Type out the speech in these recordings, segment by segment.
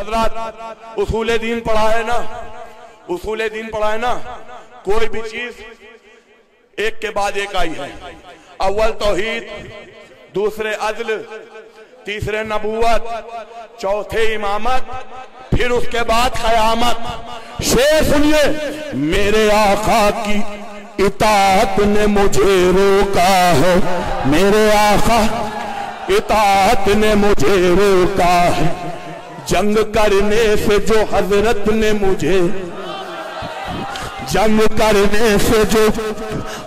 हजरात उसूले दीन पढ़ा है ना, उसूले दीन पढ़ा है ना, कोई भी चीज एक के बाद एक आई है। अव्वल तौहीद, दूसरे अदल, तीसरे नबूवत, चौथे इमामत, फिर उसके बाद क़यामत। शेर सुनिए, मेरे आका की इताअत ने मुझे रोका है, मेरे आका इताअत ने मुझे रोका है, जंग करने से जो हजरत ने मुझे, जंग करने से जो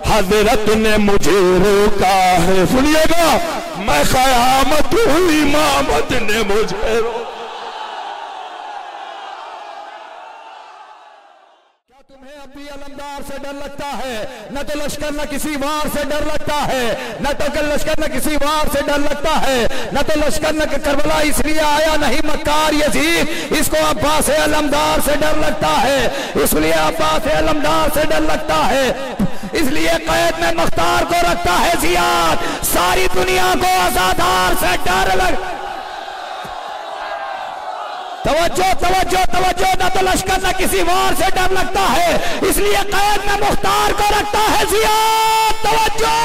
हजरत ने मुझे रोका है। सुनिएगा, मैं क़यामत हूँ, इमामत ने मुझे रोका। तुम्हें अपनी अलमदार से डर लगता है, न तो लश्कर न किसी वार से डर लगता है, न तो लश्कर न किसी वार से डर लगता है, न तो लश्कर न करबला इसलिए आया नहीं मक्कार यजीद, इसको अब्बास अलमदार से डर लगता है, इसलिए अब्बास अलमदार से डर लगता है, इसलिए कैद में मुख्तार को रखता है जियाद, सारी दुनिया को अज़ादार से डर लगता। तवज्जो तवज्जो तवज्जो, न तो लश्कर न किसी वार से डर लगता है, इसलिए कैद में मुख्तार को रखता है जियाद। तवज्जो,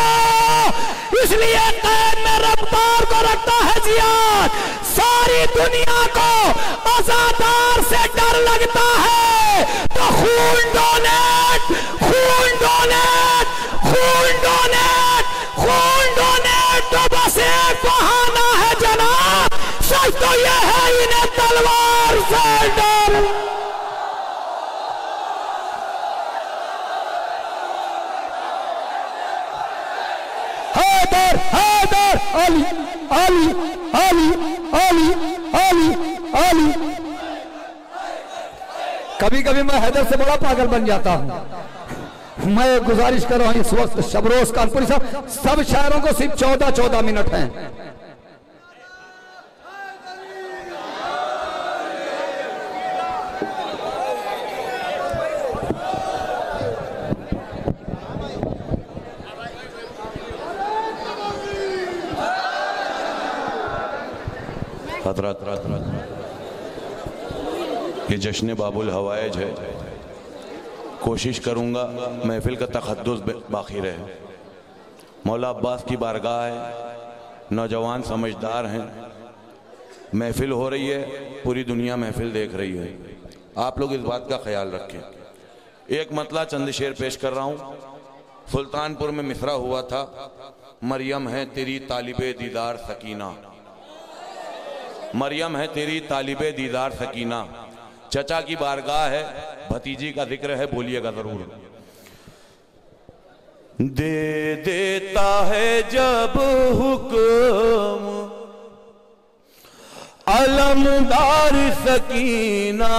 इसलिए कैद में रफ्तार को रखता है जियाद, सारी दुनिया को अज़ादार से डर लगता है। तो खून डोनेट, खून डोनेट, खून डोनेट, खून डोनेट, तो बस एक बहाना है जनाब, सच तो यह है इन्हें तलवार से डर। हैदर, हैदर, अली, अली, अली, अली, अली, अली। कभी कभी मैं हैदर से बड़ा पागल बन जाता हूं। मैं गुजारिश कर रहा हूं इस वक्त शबरोज कानपुरी साहब, सब शायरों को सिर्फ 14-14 मिनट हैं। ये जश्न बाबुल हवाइज है, कोशिश करूंगा महफिल का तखद्दुस बाकी रहे। मौला अब्बास की बारगाह है, नौजवान समझदार हैं, महफिल हो रही है, पूरी दुनिया महफिल देख रही है, आप लोग इस बात का ख्याल रखें। एक मतला चंद शेर पेश कर रहा हूँ। सुल्तानपुर में मिसरा हुआ था, मरियम है तेरी तालिबे दीदार सकीना, मरियम है तेरी तालिबे दीदार सकीना, चचा की बारगाह है, भतीजी का जिक्र है, बोलिएगा जरूर। दे देता है जब हुक्म अलमदार सकीना,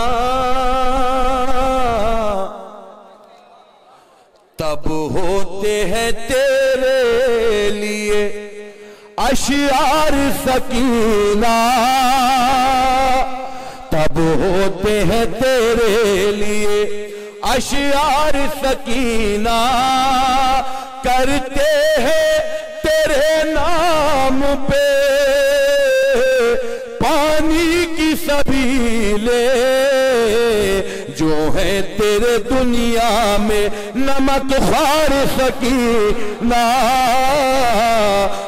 तब होते हैं तेरे लिए अशियार सकीना, तब होते हैं तेरे लिए अशियार सकीना, करते हैं तेरे नाम पे पानी की सबीले, जो है तेरे दुनिया में नमक खार सकीना।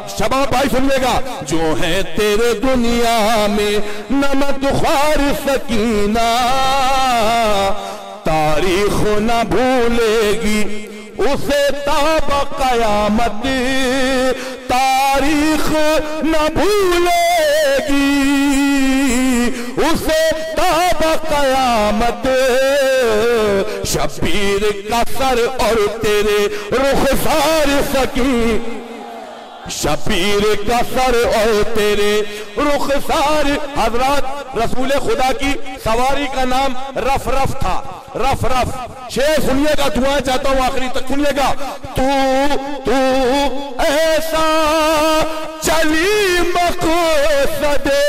शबाब भाई सुनिएगा, जो है तेरे दुनिया में नमक खार सकीना, तारीख न भूलेगी उसे ताब कयामत, तारीख न भूलेगी उसे ताब कयामत, शबीर का सर और तेरे रुखसार सकी, शबीर का सर और तेरे रुखसार। हजरात, रसूल खुदा की सवारी का नाम रफ रफ था, रफ रफ। शेर सुनिएगा, दुआ चाहता हूं आखिरी तक सुनिएगा। तू ऐसा चली मक़सदे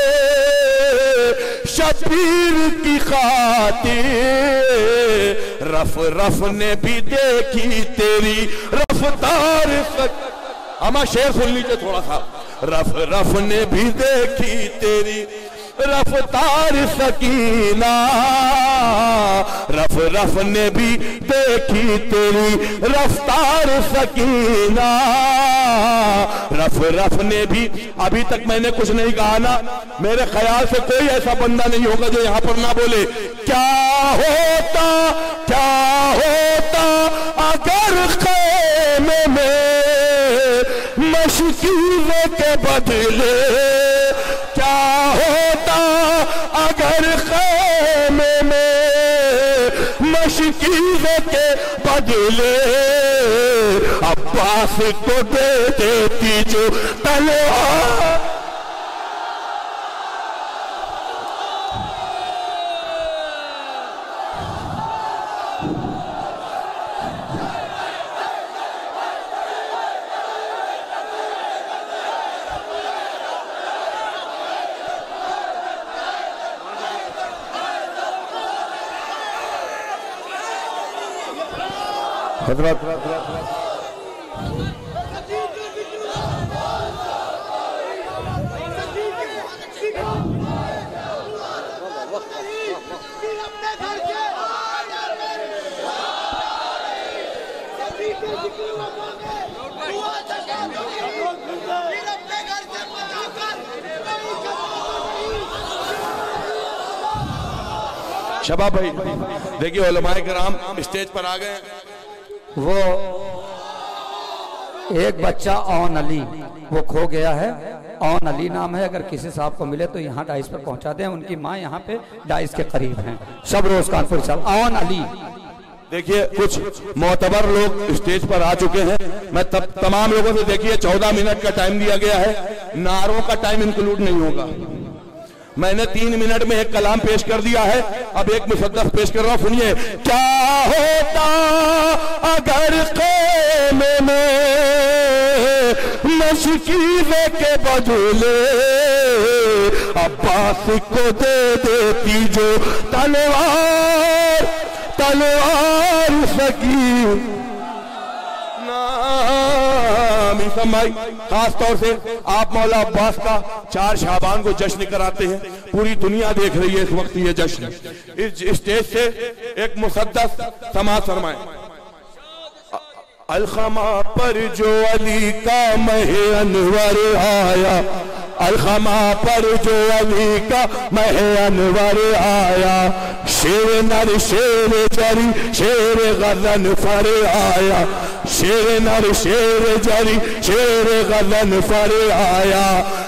शबीर की खातिर, रफ रफ ने भी देखी तेरी रफ्तार। अमा शेर सुन लीजिए थोड़ा सा। रफ रफ ने भी देखी तेरी रफ्तार सकीना, रफ रफ ने भी देखी तेरी रफ्तार सकीना, रफ रफ ने भी। अभी तक मैंने कुछ नहीं कहा ना, मेरे ख्याल से कोई ऐसा बंदा नहीं होगा जो यहां पर ना बोले क्या होता अगर ख़ैमे में मशकीले के बदले, क्या होता अगर ख़ैमे में मशकीले के बदले, अब्बास को दे देती जो तलवार। हजरत शबाब भाई देखिए, उलमाए किराम स्टेज पर आ गए। वो एक बच्चा औन अली वो खो गया है, औन अली नाम है। अगर किसी साहब को मिले तो यहाँ डाइस पर पहुँचा दें। उनकी माँ यहाँ पे डाइस के करीब हैं। सब रोज कानपुर साहब औन अली। देखिए कुछ मोतबर लोग स्टेज पर आ चुके हैं। मैं तमाम लोगों से देखिए 14 मिनट का टाइम दिया गया है, नारों का टाइम इंक्लूड नहीं होगा। मैंने 3 मिनट में एक कलाम पेश कर दिया है, अब एक मुसद्दफ पेश कर रहा हूं, सुनिए। क्या होता अगर ख़ैमे में मशकीले के बदले, अब्बास को दे देती जो तलवार, तलवार सकी भाई। खास तौर से आप मौला अब्बास का 4 शाबान को जश्न कराते हैं, पूरी दुनिया देख रही है इस वक्त ये जश्न। इस स्टेज से एक मुसद्दस समाज फरमाए। अलखमा पर जो अली का महे अनवर आया, अलखमा पर जो अली का महे अनवर आया, शेर नर शेर जरी शेर गज़न फर आया, शेर नर शेर जरी शेर गज़न फर आया,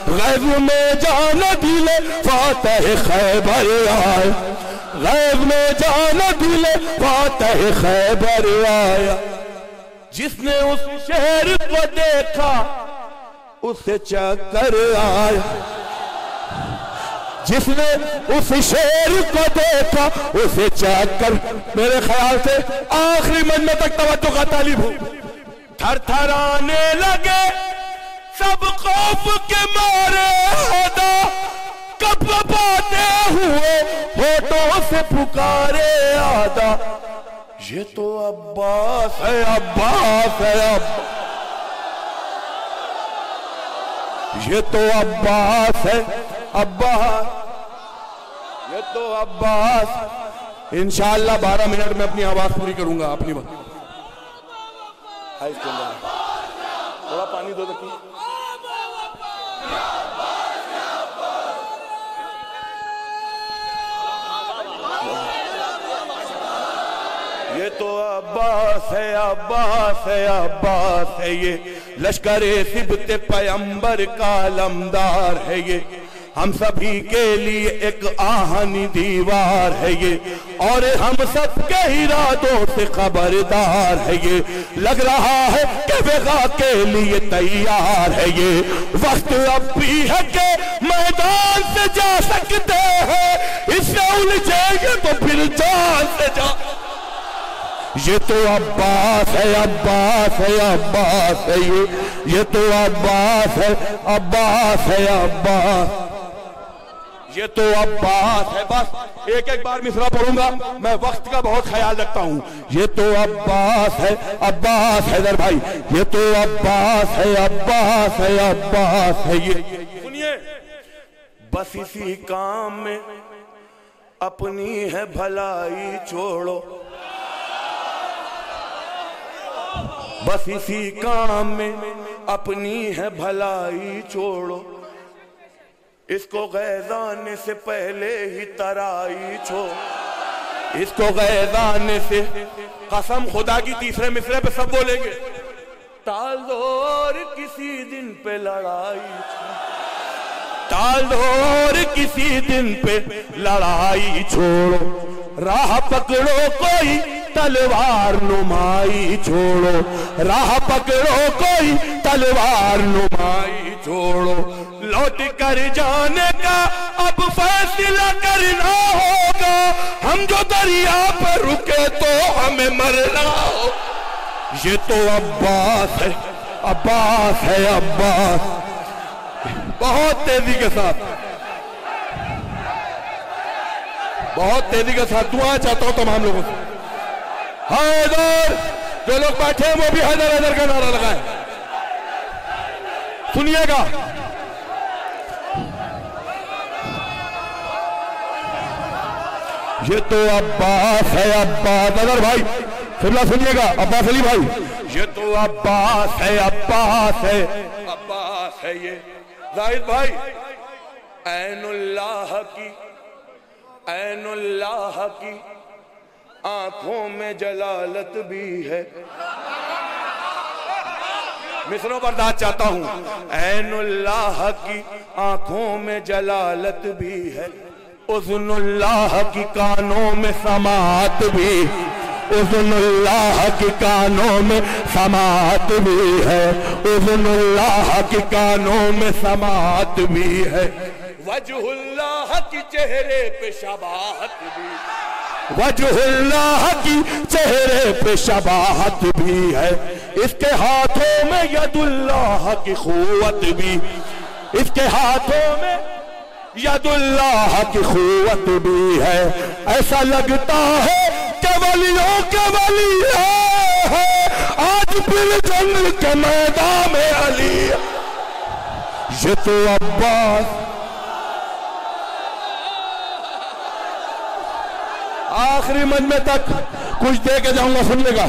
गैब में जान दिले फातह खैबर आया, गैब में जान दिले फातह खैबर आया। जिसने उस शेर को देखा उसे चक्कर आया, जिसने उस शेर को देखा उसे चक्कर। मेरे ख्याल से आखिरी मन्नत तक तवज्जो का तालिब हो। थरथराने लगे सब खौफ के मारे, होदा कब बाते हुए होठों से पुकारे आदा, ये तो अब्बास है, अब्बास है, ये तो अब्बास है, अब्बास, ये तो अब्बास। इंशाअल्लाह 12 मिनट में अपनी आवाज पूरी करूंगा। अपनी बात थोड़ा पानी दो देखिए। ये तो अब्बास है, अब्बास है, अब्बास है, ये लश्करे सिबते पैगंबर का अलमदार है, ये हम सभी के लिए एक आहनी दीवार है ये, और हम सबके इरादों से खबरदार है ये। लग रहा है कि वेगा के लिए तैयार है ये, वक्त अब भी है कि मैदान से जा सकते हैं, इससे उलझेंगे तो फिर जान से जा। ये तो अब्बास है, अब्बास है, अब्बास है, ये तो अब्बास है, अब्बास है, अब्बास, ये तो अब्बास है। बस एक एक बार मिसरा पढ़ूंगा, मैं वक्त का बहुत ख्याल रखता हूँ। ये तो अब्बास है, अब्बास है दर भाई, ये तो अब्बास है, अब्बास है, अब्बास है, ये सुनिए। बस इसी काम में अपनी है भलाई छोड़ो, बस इसी काम में अपनी है भलाई छोड़ो, इसको गैज़ाने से पहले ही तराई छोड़, इसको गैज़ाने से, कसम खुदा की तीसरे मिसरे पे सब बोलेंगे, टाल दो और किसी दिन पे लड़ाई, टाल दो और किसी दिन पे लड़ाई छोड़ो, राह पकड़ो कोई तलवार नुमाई छोड़ो, राह पकड़ो कोई तलवार नुमाई छोड़ो, लौट कर जाने का अब फैसला करना होगा, हम जो दरिया पर रुके तो हमें मरना हो। ये तो अब्बास है, अब्बास है, अब्बास। बहुत तेजी के साथ, बहुत तेजी के साथ दुआ चाहता हूं तमाम लोगों से। हैदर, जो लोग बैठे हैं वो भी हैदर हैदर का नारा लगाएं। सुनिएगा, ये तो अब्बास है, अब्बास। अगर भाई फिर सुनिएगा, अब्बास अली भाई, ये तो अब्बास है, अब्बास है, अब्बास है ये। जाहिद भाई, ऐनुल्लाह की, ऐनुल्लाह की आंखों में जलालत भी है। मिसरों पर दाद चाहता हूं। ऐनुल्लाह की आंखों में जलालत भी है, उज़्नुल्लाह की कानों में समात भी, उज़्नुल्लाह की कानों में समात भी है, उज़्नुल्लाह की कानों में समात भी है, वजहुल्लाह की चेहरे पे शबाहत भी, वजहुल्लाह की चेहरे पे शबाहत भी है, इसके हाथों में यदुल्लाह की क़ुव्वत भी, इसके हाथों में यदुल्लाह की क़ुव्वत भी है। ऐसा लगता है कि वलियों के वली है, आज फिर जंग के मैदान में अली। ये तो अब्बास। आखिरी मजमे तक कुछ दे के जाऊंगा, सुनिएगा।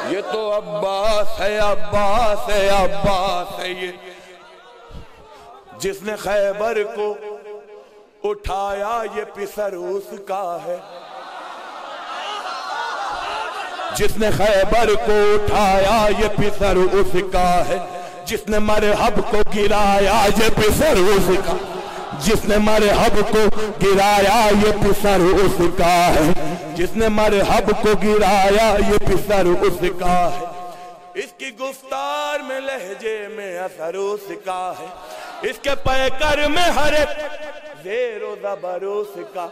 ये तो अब्बास है, अब्बास है, अब्बास है ये, जिसने खैबर को उठाया ये पिसर उसका है, जिसने खैबर को उठाया ये पिसर उसका है, जिसने मरहब को गिराया ये पिसर उसका, जिसने मरहब को गिराया ये पिसर उसका है, जिसने मरहब को गिराया ये पिसर उसका है, इसकी गुफ्तार में लहजे में असर उसका है, इसके पैकर में हर एक ज़ेरो ज़बर उसका।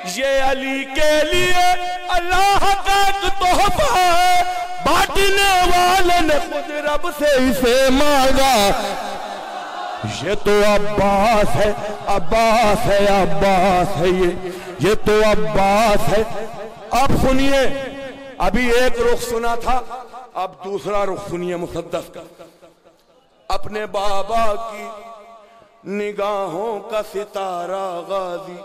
ये अली के लिए अल्लाह का एक तोहफा है, बांटने वाले ने खुद रब से इसे मांगा। ये तो अब्बास है, अब्बास है, अब्बास है ये तो अब्बास है। अब सुनिए, अभी एक रुख सुना था, अब दूसरा रुख सुनिए मुक़द्दस का। अपने बाबा की निगाहों का सितारा गाजी,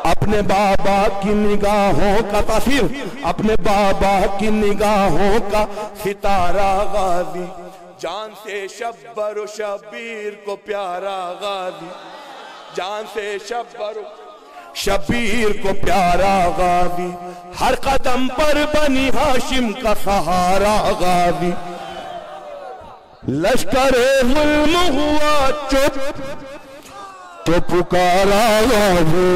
अपने बाबा की निगाहों का तासीर, अपने बाबा की निगाहों का सितारा गाजी, जान से शब्बर शबीर को प्यारा गाजी, जान से शब्बर शबीर को प्यारा गाजी, हर कदम पर बनी हाशिम का सहारा गाजी। लश्करे जुल्म हुआ चुप तो पुकारा गाजी,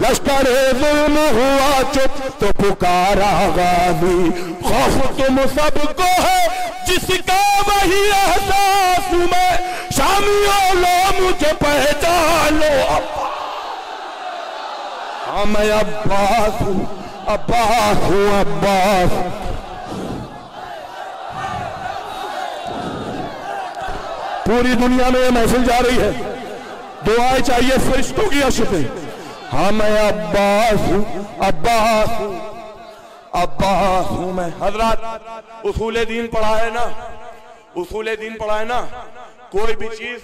लश्करे जुल्म हुआ चुप तो पुकारा गाजी। खौफ तुम सबको है जिसका वही एहसास में, शामियों लो मुझे पहचानो। हाँ मैं अब्बास हूँ, अब्बास हूँ, अब्बास। पूरी दुनिया में ये महफिल जा रही है, दुआएं चाहिए फरिश्तों की अशफ़ें। हाँ मैं अब्बास हूँ, अब्बास हूँ, अब्बास हूँ मैं। हजरत उसूल दीन पढ़ा है ना, उसूल दीन पढ़ा है ना, कोई भी चीज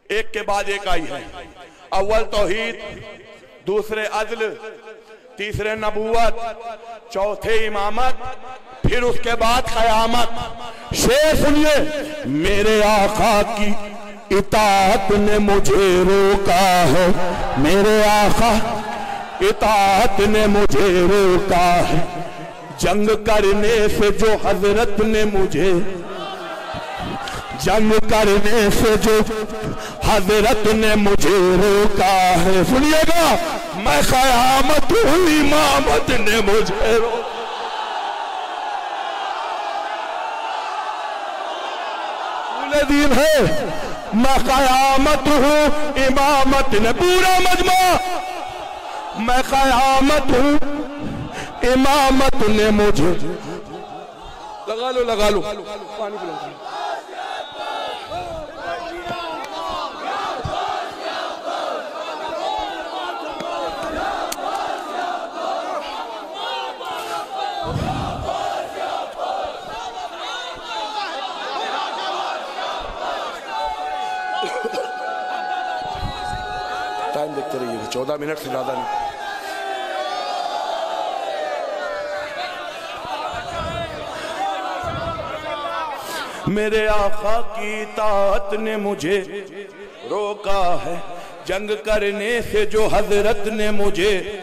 एक के बाद एक आई है। अव्वल तौहीद, दूसरे अदल, तीसरे नबूवत, चौथे इमामत, फिर उसके बाद क़यामत। शेर सुनिए, मेरे आका की इताअत ने मुझे रोका है, मेरे आका इताअत ने मुझे रोका है, जंग करने से जो हजरत ने मुझे, जंग करने से जो हजरत ने मुझे रोका है। सुनिएगा, मैं क़यामत हूँ, इमामत ने मुझे रोका। दीन है, मैं क़यामत हूँ, इमामत ने, पूरा मजमा, मैं क़यामत हूँ, इमामत ने मुझे। लगा लो, लगा लो, पानी पिलाओ। टाइम देखते रहिए, 14 मिनट से ज्यादा नहीं। मेरे आका की इताअत ने मुझे रोका है, जंग करने से जो हजरत ने मुझे,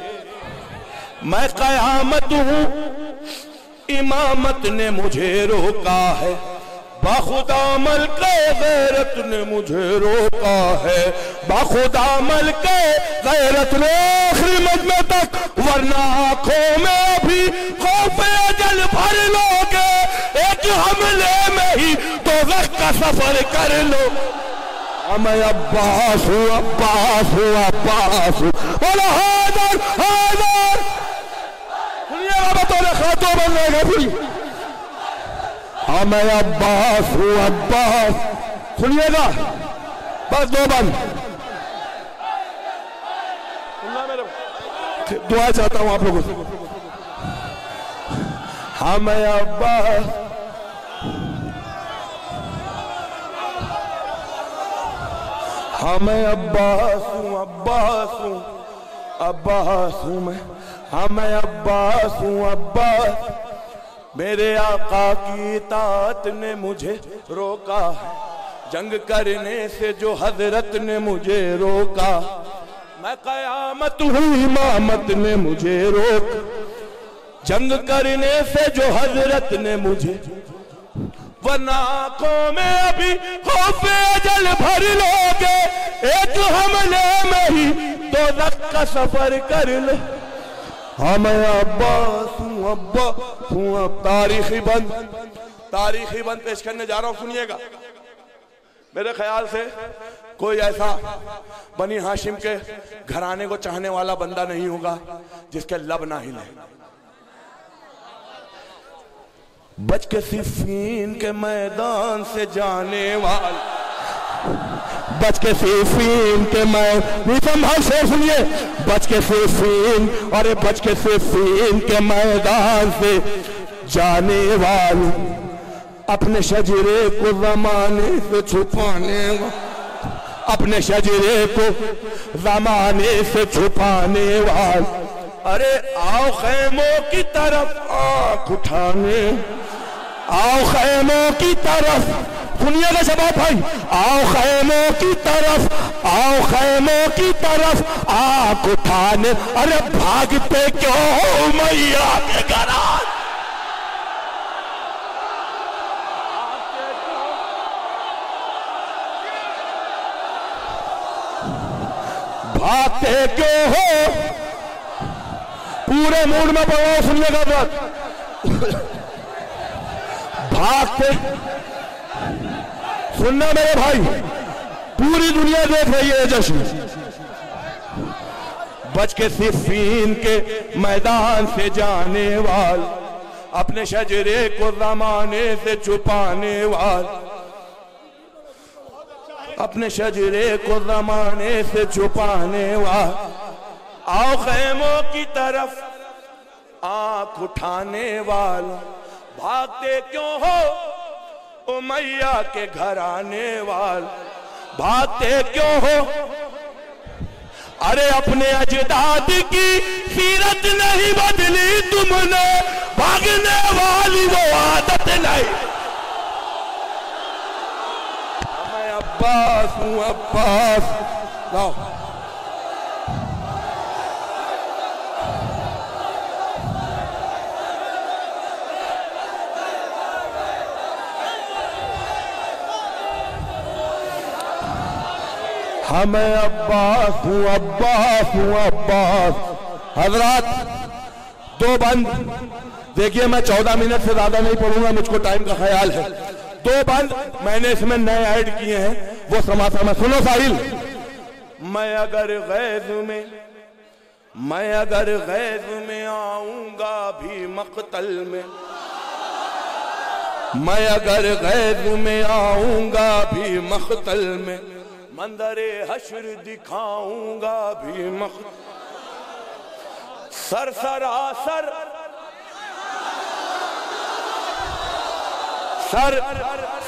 मैं क़यामत हूँ, इमामत ने मुझे रोका है, बाखुदा मल के गैरत ने मुझे रोका है, बाखुदा मल के गैरत ने। आखिरी मजमे तक, वरना आंखों में अभी खौफ अजल भर लोगे, एक हमले में ही तो वक्त का सफर कर लो। मैं अब्बास हूँ, अब्बास हूँ, अब्बास हूँ, बोलो हैदर, हैदर। सुनिएगा, बतौले खातों बनने भी, हाँ मैं अब्बास हूँ, अब्बास। सुनिएगा, बस दो बंद, दुआ चाहता हूँ आप लोगों से। हाँ मैं अब्बास, हाँ मैं अब्बास हूँ, अब्बास हूँ, अब्बास हूँ मैं, हाँ मैं अब्बास हूँ, अब्बास। मेरे आका की इताअत ने मुझे रोका है, जंग करने से जो हजरत ने मुझे रोका, मैं क़यामत हूँ, इमामत ने मुझे रोक, जंग करने से जो हजरत ने मुझे, वरना आंखों में अभी खौफ अजल भर लोगे, एक हमले में ही दोज़ख का सफर कर लो। हाँ मैं अब्बास हूँ, अब्बास हूँ। अब तारीखी बंद पेश करने जा रहा हूँ, सुनिएगा। मेरे ख्याल से कोई ऐसा बनी हाशिम के घराने को चाहने वाला बंदा नहीं होगा जिसके लब ना हिले। बच के सिफ़ीन के मैदान से जाने वाला, बच के सिफ़ीन के मैदान से, सुनिए, बच के सिफ़ीन, और बच के सिफ़ीन के मैदान से जाने वाले, अपने शजरे को ज़माने से छुपाने, अपने शजरे को ज़माने से छुपाने वाले। अरे आओ खैमों की तरफ आँख उठाने, आओ खैमों की तरफ, सुनिएगा शबाब भाई, आओ खैमों की तरफ, आओ खैमों की तरफ आँख उठाने। अरे भागते क्यों हो मैया के घर, भागते क्यों हो, पूरे मूड में पढ़ो, सुनिएगा बात, भागते, सुनना मेरे भाई, पूरी दुनिया देख रही है जश्न। बच के सिफ़ीन के मैदान से जाने वाल, अपने शजरे को ज़माने से छुपाने वाल, अपने शजरे को ज़माने से छुपाने वाल। आओ खैमों की तरफ आंख उठाने वाला, भागते क्यों हो उमैया के घर आने वाला, भागते क्यों हो? अरे अपने अजदाद की सीरत नहीं बदली तुमने, भागने वाली वो आदत नहीं। मैं अब्बास हूँ, अब्बास। लाओ मैं अब्बास हूँ, अब्बास हूँ, अब्बास। हजरात दो बंद देखिए, मैं 14 मिनट से ज्यादा नहीं पढ़ूंगा, मुझको टाइम का ख्याल है। दो बंद मैंने इसमें नए ऐड किए हैं, वो समासा में सुनो। साहिल, मैं अगर गैज में आऊंगा भी मक़तल में, मैं अगर गैज में आऊंगा भी मक़तल में, मंदरे हश्र दिखाऊंगा भी सरासर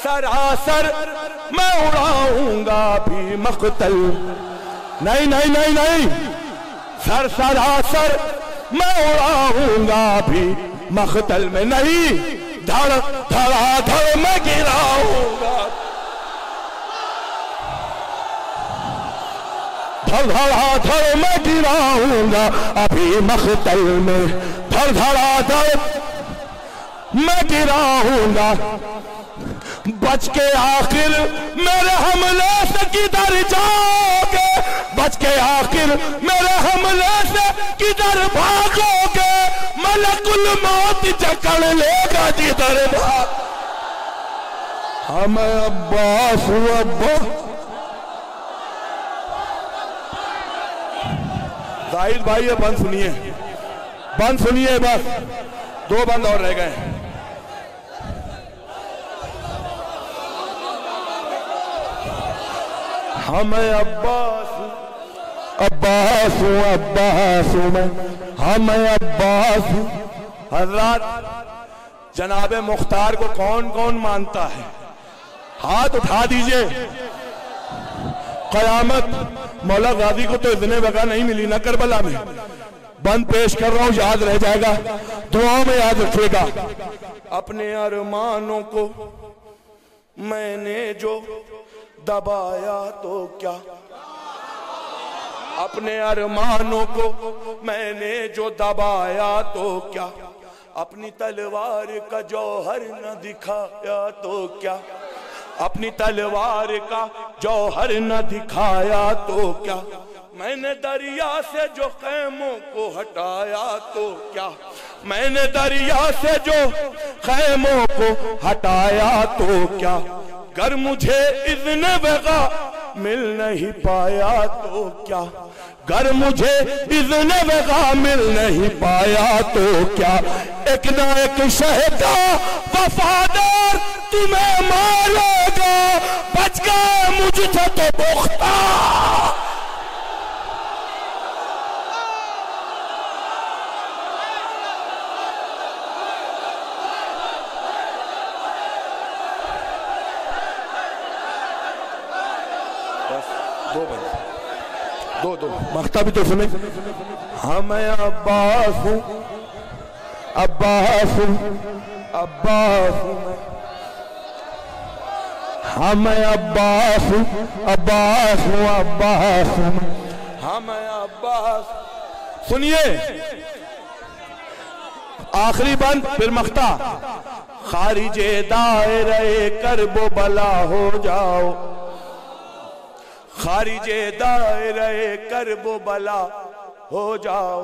सरासर मैं उड़ाऊंगा भी मक़तल। नहीं नहीं नहीं नहीं, सरासर मैं उड़ाऊंगा भी मक़तल में नहीं, धड़ाधड़ मैं गिराऊंगा, धड़ाधड़ मैं गिराऊंगा अभी मक़तल में, धड़ाधड़ मैं गिराऊंगा। बच के आखिर मेरे हमले से किधर जाओगे, बच के आखिर मेरे हमले से किधर भागोगे, मलकुल मौत जकड़ लेगा जिधर भाग। मैं अब्बास हूँ, अब्बास। जाहिद भाई ये बंद सुनिए, बस दो बंद और रह गए। मैं अब्बास हूँ, अब्बास हूँ, अब्बास हूँ मैं अब्बास हूँ। हज़रात जनाबे मुख्तार को कौन कौन मानता है? हाथ उठा दीजिए। क़यामत मौला गाजी को तो इतने वक़्त नहीं मिली ना करबला में। बंद पेश कर रहा हूँ, याद रह जाएगा, दुआओं में याद रखिएगा। अपने अरमानों को मैंने जो दबाया तो क्या, अपने अरमानों को मैंने जो दबाया तो क्या, अपनी तलवार का जौहर न दिखाया तो क्या, अपनी तलवार का जौहर न दिखाया तो क्या, मैंने दरिया से जो खैमों को हटाया तो क्या, मैंने दरिया से जो खैमों को हटाया तो क्या, गर मुझे इज़्न वग़ा मिल नहीं पाया तो क्या, गर मुझे इज़्न वग़ा मिल नहीं पाया तो क्या, एक न एक शहदा वफादार तुम्हें मारेगा, बच गए मुझसे तो पुख्ता। दो मख्ता भी तो सुने। हाँ मैं अब्बास हूँ, अब्बास हूँ, अब्बास हूँ। हाँ मैं अब्बास हूँ, अब्बास हूँ, अब्बास हूँ। हाँ मैं अब्बास। सुनिए आखिरी बंद फिर मख्ता। खारिजे दायरे करबो बला हो जाओ, खारिजे दायरे करबो बला हो जाओ,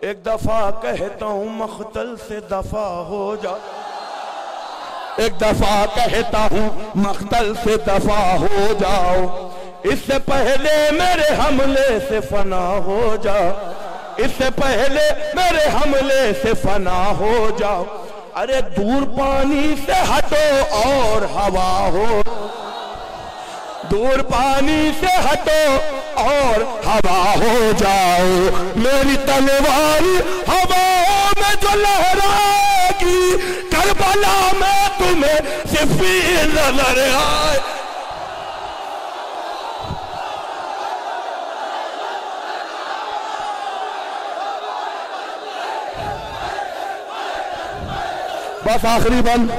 एक दफा कहता हूँ मख्तल से दफा हो जाओ, एक दफा कहता हूँ मख्तल से दफा हो जाओ, इससे पहले मेरे हमले से फना हो जाओ, इससे पहले मेरे हमले से फना हो जाओ। अरे दूर पानी से हटो और हवा हो, दूर पानी से हटो और हवा हो जाओ, मेरी तलवार हवाओं में जो लहराएगी, करबला में तुम्हें सिफीन नजर आए। बस आखिरी बंद।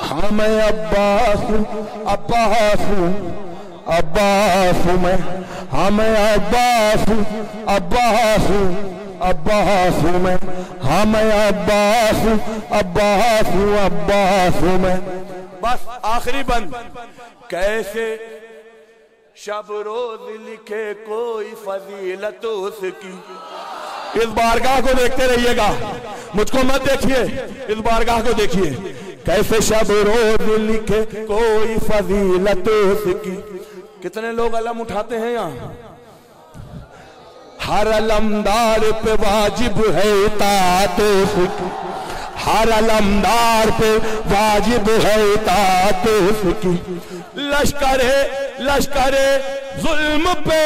हाँ मैं अब्बास अब्बास अब्बास मैं, हाँ मैं अब्बास अब्बास अब्बास मैं, हाँ मैं अब्बास अब्बास अब्बास मैं। बस आखिरी बंद। कैसे शब रोज लिखे कोई फजीलत उसकी। इस बारगाह को देखते रहिएगा, मुझको मत देखिए, इस बारगाह को देखिए। कैसे शब रोज लिखे कोई फजीलत उसकी। कितने लोग अलम उठाते हैं यहाँ? हर अलमदार पे वाजिब है इताअत उसकी, हर अलमदार पे वाजिब है इताअत उसकी। लश्करे लश्करे जुल्म पे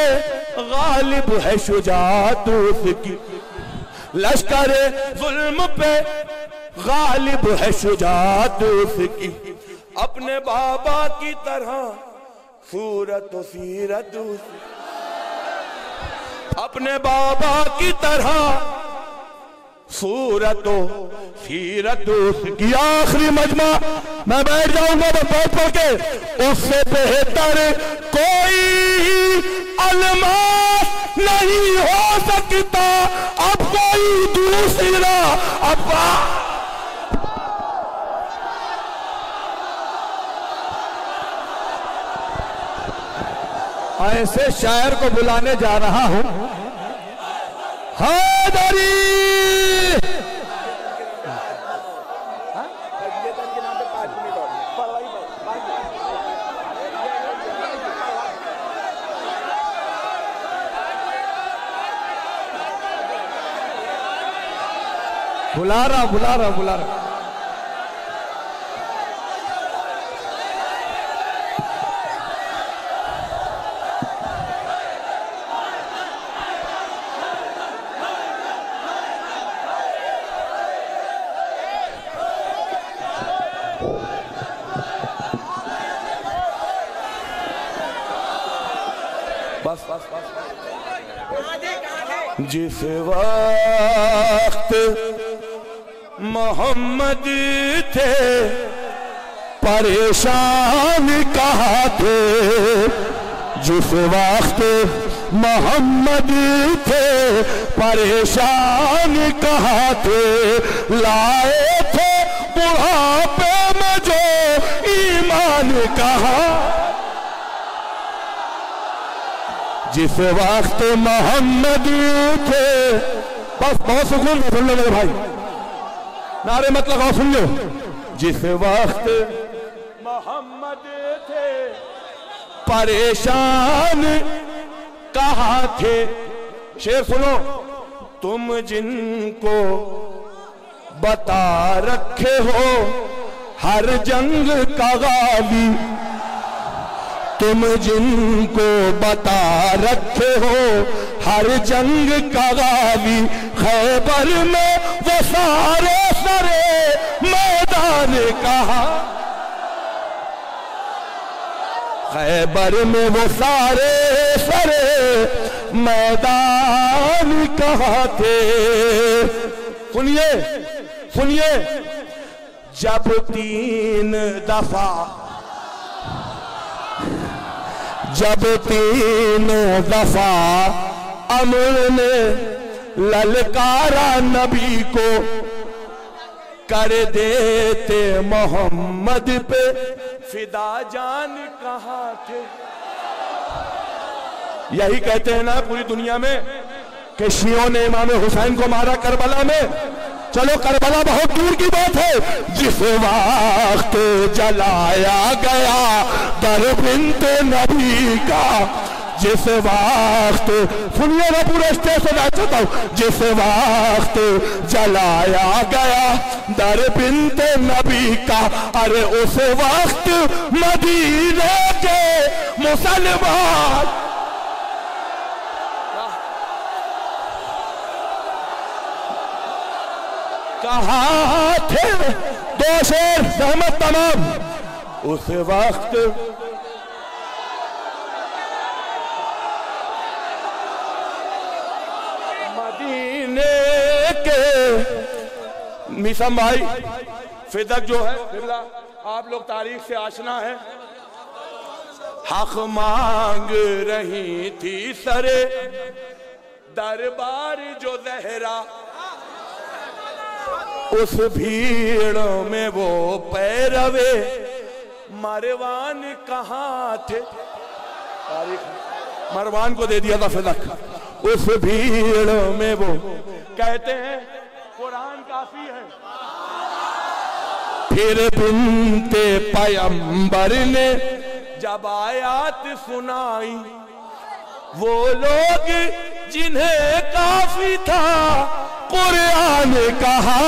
गालिब है शुजाअत उसकी। लश्करे जुल्म पे गालिब है शुजाअत उसकी। अपने बाबा की तरह सूरत व सीरत उसकी। अपने बाबा की तरह सूरत व सीरत उसकी। आखिरी मजमा मैं बैठ जाऊंगा बैठ पढ़ के। उससे बेहतर कोई अलमास नहीं हो सकता अब कोई दूसरा। अब्बा ऐसे शायर को बुलाने जा रहा हूं। हैदरी बुला रहा बुला रहा बुला रहा। बस बस बस। जिस वक्त मोहम्मद थे परेशान कहाँ थे, जिस वक्त मोहम्मद थे परेशान कहाँ थे। लाए थे बुढ़ापे में जो ईमान कहाँ। जिस वक्त मोहम्मद थे, बस बहुत सुकून सुन लो मेरे भाई, नारे मत लगाओ, सुन लो। जिस वक्त मोहम्मद थे परेशान कहाँ थे। शेर सुनो। तुम जिनको बता रखे हो हर जंग का गाली, तुम जिनको बता रखे हो हर जंग का गाली। खैबर में वो सारे सरे मैदान कहा, खैबर में वो सारे सरे मैदान कहाँ थे। सुनिए सुनिए। जब 3 दफा जब 3 दफा अमर ने ललकारा नबी को, कर देते मोहम्मद पे फिदा जान कहाँ थे। यही कहते हैं ना पूरी दुनिया में कि शियों ने इमाम हुसैन को मारा करबला में। चलो करबला बहुत दूर की बात है। जिस वक्त जलाया गया दर बिन्त नबी का, जिस वक्त, सुनिए ना पूरे स्टेज से मैं चाहता हूं, जिस वक्त जलाया गया दर बिन्ते नबी का, अरे उस वक्त मदीने के मुसलमान कहाँ थे? दो शेर सहमत तमाम। उस वक्त मदीने के मिसम भाई फिदक जो है बिरला, आप लोग तारीख से आशना है, हक मांग रही थी सरे दरबार जो जहरा, उस भीड़ में वो पैरवे मरवान कहाँ थे? मरवान को दे दिया था फिदक। उस भीड़ में वो कहते हैं कुरान काफी है। फिर बिनते पैगंबर ने जब आयात सुनाई, वो लोग जिन्हें काफी था कुरान कहा,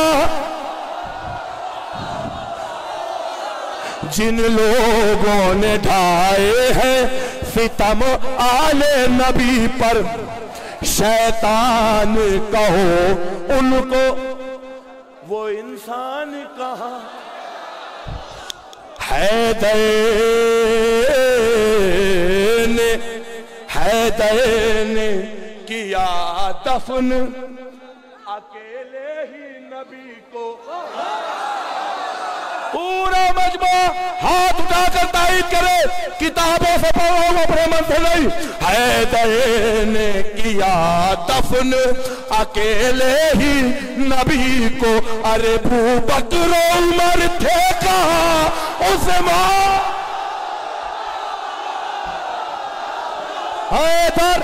जिन लोगों ने ढाए हैं सितम आले नबी पर, शैतान कहो उनको, वो इंसान कहाँ? हैदर ने किया दफन अकेले ही नबी को। पूरा मजमा हाथ उठाकर तारीफ करे, किताबों से पढ़ो अपने मन से नहीं। हैदर ने किया दफन अकेले ही नबी को, अरे अबू बकर उमर थे कहाँ उस्मान? हैदर